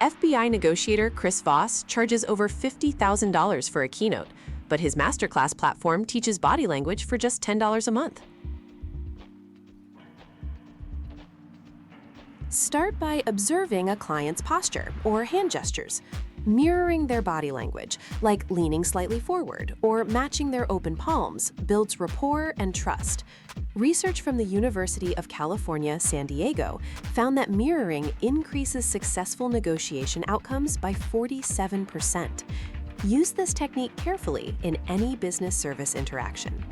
FBI negotiator Chris Voss charges over $50,000 for a keynote, but his MasterClass platform teaches body language for just $10 a month. Start by observing a client's posture or hand gestures. Mirroring their body language, like leaning slightly forward or matching their open palms, builds rapport and trust. Research from the University of California, San Diego found that mirroring increases successful negotiation outcomes by 47%. Use this technique carefully in any business service interaction.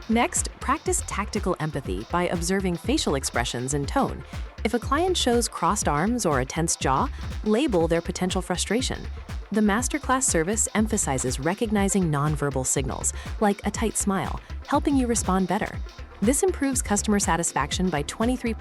Next, practice tactical empathy by observing facial expressions and tone. If a client shows crossed arms or a tense jaw, label their potential frustration. The MasterClass service emphasizes recognizing nonverbal signals, like a tight smile, helping you respond better. This improves customer satisfaction by 23%.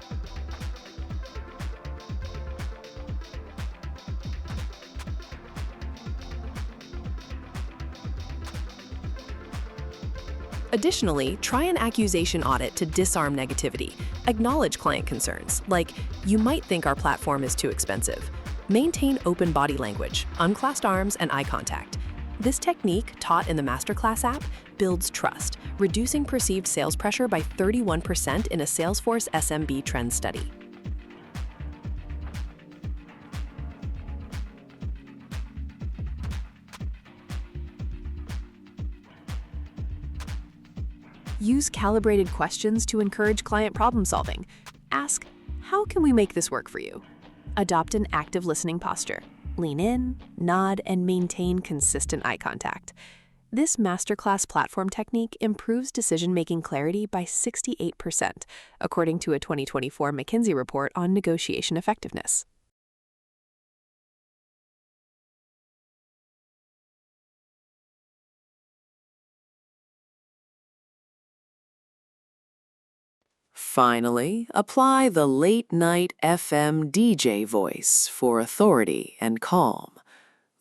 Additionally, try an accusation audit to disarm negativity. Acknowledge client concerns, like, "You might think our platform is too expensive." Maintain open body language, unclasped arms, and eye contact. This technique, taught in the MasterClass app, builds trust, reducing perceived sales pressure by 31% in a Salesforce SMB trend study. Use calibrated questions to encourage client problem-solving. Ask, "How can we make this work for you?" Adopt an active listening posture. Lean in, nod, and maintain consistent eye contact. This MasterClass platform technique improves decision-making clarity by 68%, according to a 2024 McKinsey report on negotiation effectiveness. Finally, apply the late-night FM DJ voice for authority and calm.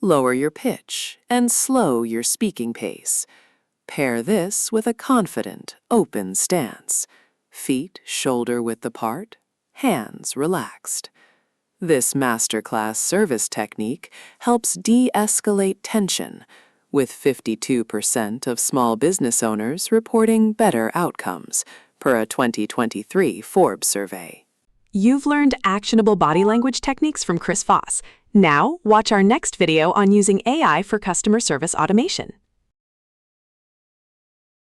Lower your pitch and slow your speaking pace. Pair this with a confident, open stance. Feet shoulder-width apart, hands relaxed. This MasterClass service technique helps de-escalate tension, with 52% of small business owners reporting better outcomes, per a 2023 Forbes survey. You've learned actionable body language techniques from Chris Voss. Now, watch our next video on using AI for customer service automation.